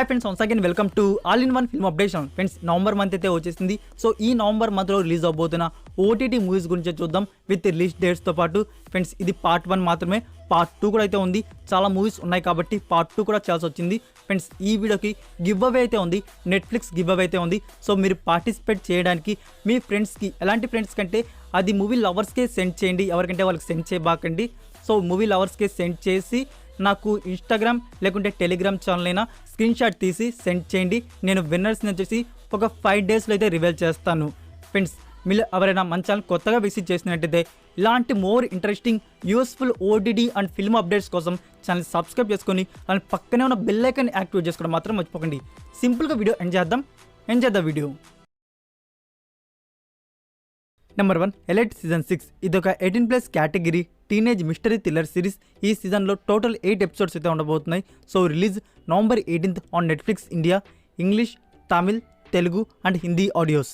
Hi friends, once again welcome to all in one film updation. Friends, November month అయితే వచ్చేసింది. So ఈ November మంత్లో release అవబోతున్న OTT movies గురించి చూద్దాం with release డేట్స్తో పాటు. ఫ్రెండ్స్, ఇది పార్ట్ 1 మాత్రమే, పార్ట్ 2 కూడా అయితే ఉంది. చాలా మూవీస్ ఉన్నాయి కాబట్టి పార్ట్ 2 కూడా చేయాల్సి వచ్చింది. ఫ్రెండ్స్, ఈ వీడియోకి గివ్ అవే అయితే ఉంది, నెట్ఫ్లిక్స్ గివ్ అవే అయితే ఉంది. సో మీరు పార్టిసిపేట్ చేయడానికి మీ ఫ్రెండ్స్కి, ఎలాంటి ఫ్రెండ్స్ కంటే అది మూవీ లవర్స్కే సెండ్ చేయండి, ఎవరికంటే వాళ్ళకి సెండ్ చేయబాకండి. సో మూవీ లవర్స్కే సెండ్ చేసి నాకు ఇన్స్టాగ్రామ్ లేకుంటే టెలిగ్రామ్ ఛానల్ అయినా స్క్రీన్ షాట్ తీసి సెండ్ చేయండి. నేను విన్నర్స్ని వచ్చేసి ఒక 5 డేస్లో అయితే రివీల్ చేస్తాను. ఫ్రెండ్స్, మీరు ఎవరైనా మన ఛానల్ కొత్తగా విజిట్ చేసినట్టయితే ఇలాంటి more interesting useful OTT and film updates కోసం ఛానల్ సబ్స్క్రైబ్ చేసుకొని అండ్ పక్కనే ఉన్న బెల్ ఐకాన్ యాక్టివేట్ చేసుకోవడం మాత్రం మర్చిపోకండి. సింపుల్గా వీడియో ఎంజాయ్ చేద్దాం వీడియో. Number 1, Elite season 6. ఇది ఒక 18+ category teenage mystery thriller series. ఈ సీజన్లో టోటల్ 8 ఎపిసోడ్స్ అయితే ఉండబోతున్నాయి. So release November 18th on Netflix India, English, Tamil, Telugu and Hindi audios.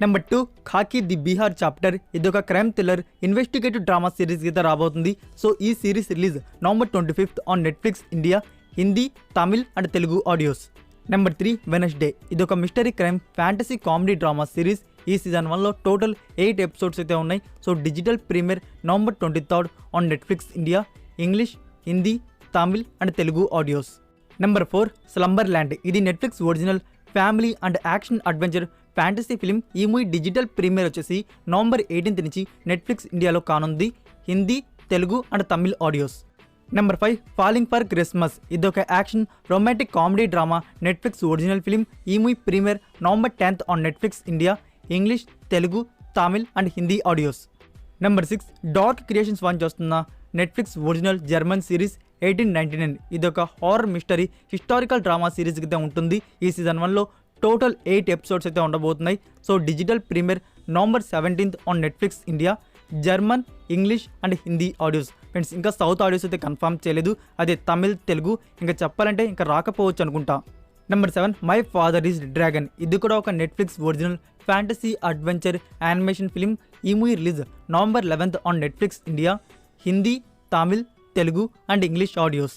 Number 2, Khakee the Bihar chapter. ఇది ఒక crime thriller investigative drama series అయితే రాబోతుంది. సో ఈ series release November 25th on Netflix India, Hindi, Tamil and Telugu audios. Number 3, Wednesday. ఇది ఒక mystery crime fantasy comedy drama series. ఈ season 1లో total 8 episodes అయితే ఉన్నాయి. So digital premiere November 23rd on Netflix India, English, Hindi, Tamil and Telugu audios. Number 4, Slumberland. ఇది Netflix original family and action adventure fantasy film. ఈ movie digital premiere వచ్చేసి November 18th నుంచి Netflix ఇండియాలో కానుంది, Hindi, Telugu and Tamil audios. Number 5, falling for Christmas. ఇది ఒక action romantic comedy drama Netflix original film. ఈ movie premiere November 10th on Netflix India, English, Telugu, Tamil and Hindi audios. Number 6, dark creations 1 చేస్తున్న Netflix original German series 1899. ఇది ఒక horror mystery historical drama series అయితే ఉంటుంది. ఈ season 1లో టోటల్ 8 ఎపిసోడ్స్ అయితే ఉండబోతున్నాయి. So digital premiere November 17th on Netflix India, German, English and Hindi audios. Friends, ఇంకా సౌత్ ఆడియోస్ అయితే కన్ఫర్మ్ చేయలేదు, అదే తమిళ్, తెలుగు ఇంకా చెప్పాలంటే ఇంకా రాకపోవచ్చు అనుకుంటా. Number 7, my father is dragon. ఇది కూడా ఒక Netflix original fantasy adventure animation film. ఈ movie release November 11th on Netflix India, Hindi, Tamil, Telugu and English audios.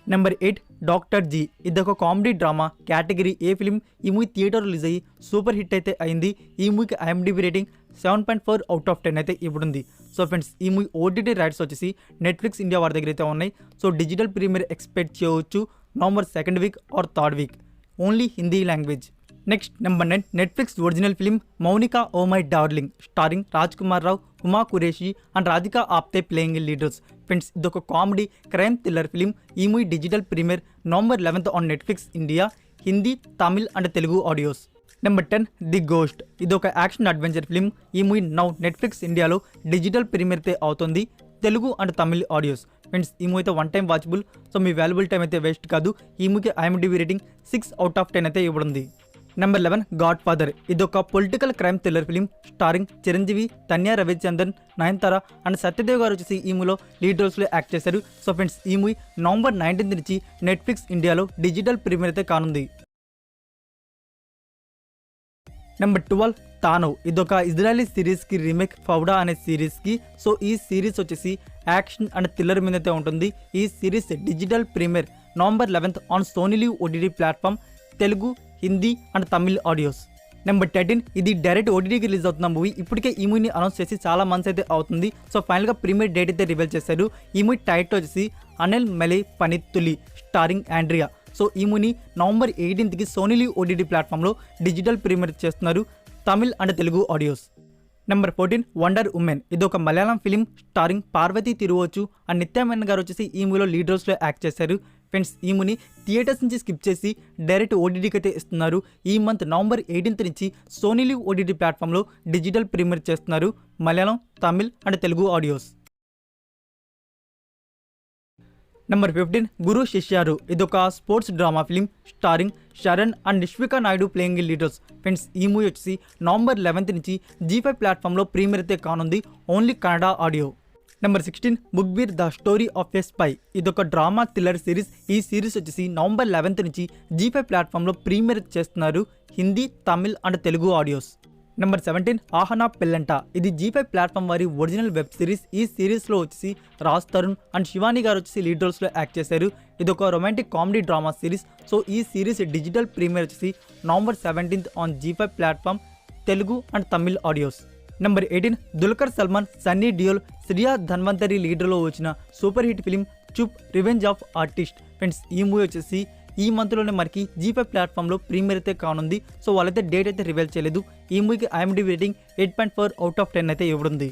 Number 8, doctor G. ఇది ఒక comedy drama category A film. ఈ మూవీ థియేటర్ రిలీజ్ అయ్యి super hit అయితే అయింది. ఈ మూవీకి IMDb రేటింగ్ 7.4 out of 10 అయితే ఇవ్వడుంది. సో ఫ్రెండ్స్, ఈ మూవీ ఓటీటీ రైట్స్ వచ్చేసి నెట్ఫ్లిక్స్ ఇండియా వారి దగ్గర అయితే ఉన్నాయి. సో డిజిటల్ ప్రీమియర్ ఎక్స్పెక్ట్ చేయవచ్చు November 2nd week or 3rd week, only Hindi language. Next number 9, Netflix original film Monica oh my darling, starring Raj Kumar Rao, Huma Qureshi and Radhika Apte playing leaders. Friends, ఇదొక comedy crime thriller film. ఈ movie digital premiere November 11th on Netflix India, Hindi, Tamil and Telugu audios. Number 10, the ghost. ఇది ఒక action adventure film. ఈ movie now Netflix ఇండియాలో digital premiere అయితే అవుతుంది, Telugu and Tamil audios. Friends, ఈ movie అయితే 1 time వాచబుల్. సో మీ valuable time అయితే వేస్ట్ కాదు. ఈ మూవీకి IMDb రేటింగ్ 6 out of 10 అయితే ఇవ్వడుంది. Number 11, God father. ఇది ఒక political crime thriller film starring Chiranjeevi, Tanya Ravichandran, Nayanthara and Satyadev గారు వచ్చేసి ఈ మూవీలో లీడ్ రోల్స్లో యాక్ట్ చేశారు. సో ఫ్రెండ్స్, ఈ మూవీ నవంబర్ 19th నుంచి నెట్ఫ్లిక్స్ ఇండియాలో డిజిటల్ ప్రీమియర్ అయితే కానుంది. నెంబర్ 12, తానవ్. ఇదొక ఇజ్రాయలీ సిరీస్కి రీమేక్ ఫౌడా అనే సిరీస్కి. సో ఈ సిరీస్ వచ్చేసి యాక్షన్ అండ్ థ్రిల్లర్ మీద అయితే ఉంటుంది. ఈ series digital premiere November 11th on Sony Liv OTT platform, Telugu, Hindi and Tamil audios. Number 13, ఇది డైరెక్ట్ ఓటీటీకి రిలీజ్ అవుతున్న మూవీ. ఇప్పటికే ఈ మూవీని అనౌన్స్ చేసి చాలా మంత్స్ అయితే అవుతుంది. సో ఫైనల్గా ప్రీమియర్ డేట్ అయితే రివీల్ చేశారు. ఈ మూవీ టైటిల్ వచ్చేసి అనిల్ మెలే పనిత్తులి, స్టారింగ్ ఆండ్రియా. సో ఈ మూవీని November 18th Sony Liv OTT ప్లాట్ఫామ్లో డిజిటల్ ప్రీమియర్ చేస్తున్నారు, Tamil and Telugu audios. Number 14, wonder women. ఇది ఒక Malayalam film starring Parvathy Thiruvothu and Nithya Menen గారు వచ్చేసి ఈ మూవీలో లీడ్ రోల్స్లో యాక్ట్ చేశారు. ఫ్రెండ్స్, ఈ మూవీని థియేటర్స్ నుంచి స్కిప్ చేసి డైరెక్ట్ ఓటీటీకి అయితే ఇస్తున్నారు. ఈ మంత్ నవంబర్ 18th నుంచి సోనీ లివ్ ఓటీటీ ప్లాట్ఫామ్లో డిజిటల్ ప్రీమియర్ చేస్తున్నారు, Malayalam, Tamil and Telugu audios. Number 15, Guru Shishyaru. ఇది ఒక sports drama film starring Sharan and Nishvika Naidu playing leaders. Friends, ఈ మూవీ వచ్చేసి నవంబర్ 11th నుంచి G5 ప్లాట్ఫామ్లో ప్రీమియర్ అయితే కానుంది, only Kannada audio. Number 16, Mukhbir the story of a spy. ఇదొక డ్రామా థ్రిల్లర్ సిరీస్. ఈ సిరీస్ వచ్చేసి నవంబర్ 11th నుంచి G5 ప్లాట్ఫామ్లో ప్రీమియర్ చేస్తున్నారు, Hindi, Tamil and Telugu audios. Number 17, ఆహనా పెళ్ళంట. ఇది G5 ప్లాట్ఫామ్ వారి ఒరిజినల్ వెబ్ సిరీస్. ఈ సిరీస్లో వచ్చేసి రాజ్ తరుణ్ అండ్ శివాని గారు వచ్చేసి లీడ్ రోల్స్లో యాక్ట్ చేశారు. ఇది ఒక romantic comedy drama series. So ఈ సిరీస్ డిజిటల్ ప్రీమియర్ వచ్చేసి November 17th on G5 platform, Telugu and Tamil audios. Number 18 Dulquer Salmaan, Sunny Deol, Shreya Dhanwanthary లీడర్లో వచ్చిన super hit film Chup revenge of artist. Friends ఈ మూవీ వచ్చేసి ఈ మంత్లోనే మనకి G5 ప్లాట్ఫామ్లో ప్రీమియర్ అయితే కానుంది. సో వాళ్ళైతే డేట్ అయితే రివీల్ చేయలేదు. ఈ మూవీకి IMDb రేటింగ్ 8.4/10 అయితే ఇవ్వడుంది.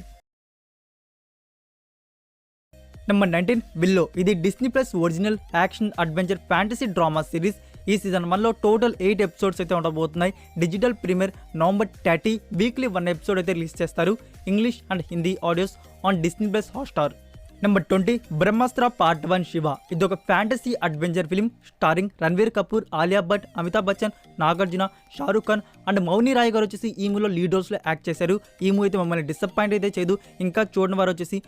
Number 19 Willow. ఇది Disney plus original action adventure fantasy drama series. ఈ సీజన్ 1లో టోటల్ 8 ఎపిసోడ్స్ అయితే ఉండబోతున్నాయి. Digital premiere November 30, weekly 1 episode అయితే రిలీజ్ చేస్తారు. English and Hindi audios on Disney plus Hotstar. Number 20 Brahmastra part 1 Shiva. ఇది ఒక fantasy adventure film starring Ranbir Kapoor, Alia Bhatt, Amitabh Bachchan, Nagarjuna, Shahrukh Khan and Mouni Roy గారు వచ్చేసి ఈ మూవీలో లీడ్ రోల్స్లో యాక్ట్ చేశారు. ఈ మూవీ అయితే మమ్మల్ని డిసప్పాయింట్ అయితే చేయదు. ఇంకా చూడని వారు వచ్చేసి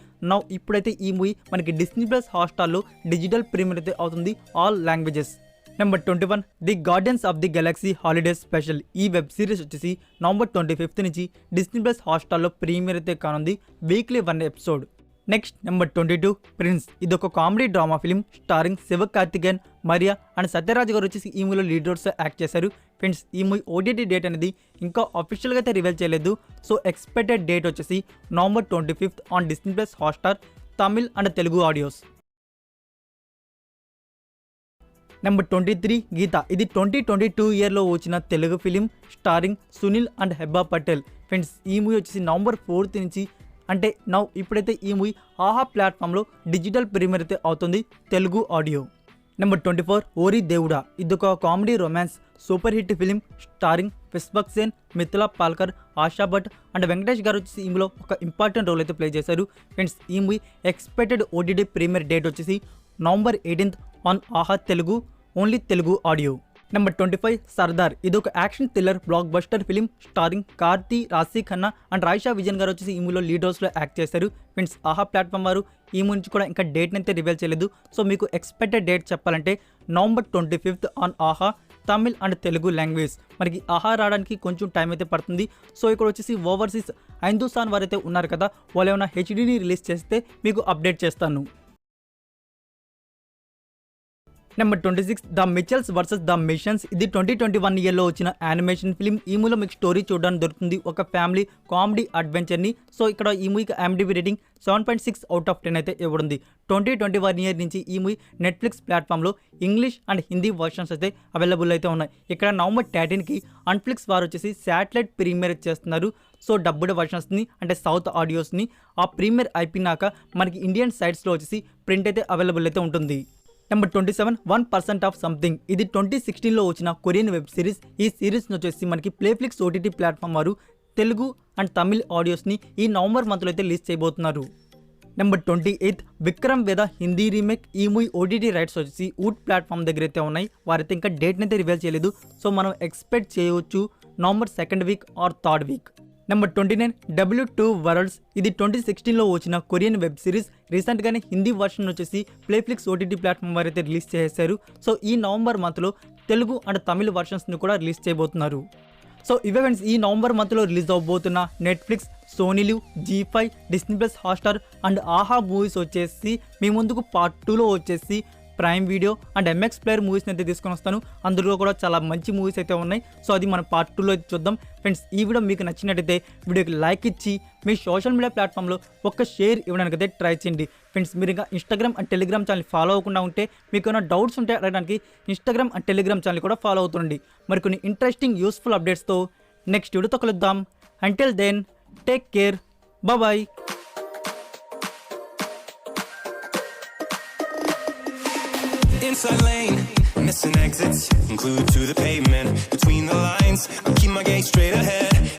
ఇప్పుడైతే ఈ మూవీ మనకి డిస్నీ ప్లస్ హాట్స్టార్లో డిజిటల్ ప్రీమియర్ అయితే అవుతుంది, all languages. Number 21 the guardians of the Galaxy holiday special. ఈ వెబ్ సిరీస్ వచ్చేసి November 25th నుంచి డిస్నీ ప్లస్ హాట్స్టార్లో ప్రీమియర్ అయితే కానుంది, weekly 1 episode. Next number 22 prince. ఇది ఒక comedy drama film starring Sivakarthikeyan, Maria and Sathyaraj గారు వచ్చేసి ఈ మూవీలో లీడ్ రోల్స్ యాక్ట్ చేశారు. ఫ్రెండ్స్ ఈ మూవీ OTT డేట్ అనేది ఇంకా అఫీషియల్గా అయితే రివీల్ చేయలేదు. సో ఎక్స్పెక్టెడ్ డేట్ వచ్చేసి November 25th on Disney plus Hotstar, Tamil and Telugu audios. Number 23 Geetha. ఇది 2022 ఇయర్లో వచ్చిన Telugu film starring Sunil and Hebah Patel. Friends ఈ మూవీ వచ్చేసి November 4th నుంచి అంటే ఇప్పుడైతే ఈ మూవీ ఆహా ప్లాట్ఫామ్లో డిజిటల్ ప్రీమియర్ అయితే అవుతుంది, తెలుగు ఆడియో. నెంబర్ 24 ఓరి దేవుడా. ఇది ఒక comedy romance super hit film starring Vishwak Sen, Mithila Palkar, Asha Bhat and Venkatesh గారు వచ్చేసి ఇందులో ఒక ఇంపార్టెంట్ రోల్ అయితే ప్లే చేశారు. ఫ్రెండ్స్ ఈ movie expected OTT premiere date వచ్చేసి November 18th on Aha Telugu, only Telugu audio. Number 25 Sardar. ఇది ఒక action thriller blockbuster film starring Karthi, Raashii Khanna and Rajisha Vijayan గారు వచ్చేసి ఈ మూవీలో లీడ్ రోల్స్లో యాక్ట్ చేశారు. ఫ్రెండ్స్ ఆహా ప్లాట్ఫామ్ వారు ఈ మూవీ నుంచి కూడా ఇంకా డేట్ని అయితే రివీల్ చేయలేదు. సో మీకు ఎక్స్పెక్టెడ్ డేట్ చెప్పాలంటే November 25th ఆన్ ఆహా తమిళ్ అండ్ తెలుగు లాంగ్వేజ్. మనకి ఆహా రావడానికి కొంచెం టైం అయితే పడుతుంది. సో ఇక్కడ వచ్చేసి ఓవర్సీస్ హిందుస్థాన్ వారైతే ఉన్నారు కదా, వాళ్ళు ఏమైనా HDని రిలీజ్ చేస్తే మీకు అప్డేట్ చేస్తాను. Number 26 the Mitchells versus the machines. ఇది 2021 ఇయర్లో వచ్చిన యానిమేషన్ ఫిలిం. ఈ మూవీలో మీకు స్టోరీ చూడడానికి దొరుకుతుంది, ఒక ఫ్యామిలీ కామెడీ అడ్వెంచర్ని. సో ఇక్కడ ఈ మూవీకి IMDb రేటింగ్ 7.6/10 అయితే ఇవ్వడుంది. 2021 ఇయర్ నుంచి ఈ మూవీ నెట్ఫ్లిక్స్ ప్లాట్ఫామ్లో ఇంగ్లీష్ అండ్ హిందీ వర్షన్స్ అయితే అవైలబుల్ అయితే ఉన్నాయి. ఇక్కడ November 13కి అన్ఫ్లిక్స్ వారు వచ్చేసి శాటిలైట్ ప్రీమియర్ చేస్తున్నారు. సో డబ్బుడ్ వర్షన్స్ని అంటే సౌత్ ఆడియోస్ని ఆ ప్రీమియర్ అయిపోయినాక మనకి ఇండియన్ సైట్స్లో వచ్చేసి ప్రింట్ అయితే అవైలబుల్ అయితే ఉంటుంది. Number 27 1% of something. ఇది 2016లో వచ్చిన కొరియన్ వెబ్ సిరీస్. ఈ సిరీస్ని వచ్చేసి మనకి ప్లేఫ్లిక్స్ OTT ప్లాట్ఫామ్ వారు తెలుగు అండ్ తమిళ్ ఆడియోస్ని ఈ November మంత్లో అయితే రిలీజ్ చేయబోతున్నారు. నెంబర్ 28 విక్రమ్ వేద హిందీ రీమేక్. ఈ మూవీ OTT రైట్స్ వచ్చేసి వుడ్ ప్లాట్ఫామ్ దగ్గర అయితే ఉన్నాయి. వారైతే ఇంకా డేట్ని అయితే రివీల్ చేయలేదు. సో మనం ఎక్స్పెక్ట్ చేయవచ్చు November 2nd week or 3rd week. Number 29 W2 world's. ఇది 2016లో వచ్చిన కొరియన్ వెబ్ సిరీస్. రీసెంట్గానే హిందీ వర్షన్ వచ్చేసి ప్లేఫ్లిక్స్ OTT ప్లాట్ఫామ్ వారైతే రిలీజ్ చేశారు. సో ఈ November మంత్లో తెలుగు అండ్ తమిళ్ వర్షన్స్ని కూడా రిలీజ్ చేయబోతున్నారు. సో ఇవే ఫ్రెండ్స్ ఈ November మంత్లో రిలీజ్ అవబోతున్న Netflix, Sony Liv, G5, Disney plus Hotstar and Aha movies వచ్చేసి మీ ముందుకు పార్ట్ 2లో వచ్చేసి Prime Video and MX player మూవీస్ని అయితే తీసుకొని వస్తాను. అందులో కూడా చాలా మంచి మూవీస్ అయితే ఉన్నాయి. సో అది మనం పార్ట్ 2లో అయితే చూద్దాం. ఫ్రెండ్స్ ఈ వీడియో మీకు నచ్చినట్టయితే వీడియోకి లైక్ ఇచ్చి మీ సోషల్ మీడియా ప్లాట్ఫామ్లో ఒక షేర్ ఇవ్వడానికి అయితే ట్రై చేయండి. ఫ్రెండ్స్ మీరు ఇంకా Instagram and Telegram channel follow అవ్వకుండా ఉంటే మీకు ఏమైనా డౌట్స్ ఉంటే అడగడానికి Instagram అండ్ Telegram ఛానల్ కూడా ఫాలో అవుతుండండి. మరికొన్ని ఇంట్రెస్టింగ్ యూస్ఫుల్ అప్డేట్స్తో నెక్స్ట్ వీడియోతో కలుద్దాం. Until then take care, bye. Inside lane, missing exits, glued to the pavement. Between the lines, I keep my gaze straight ahead.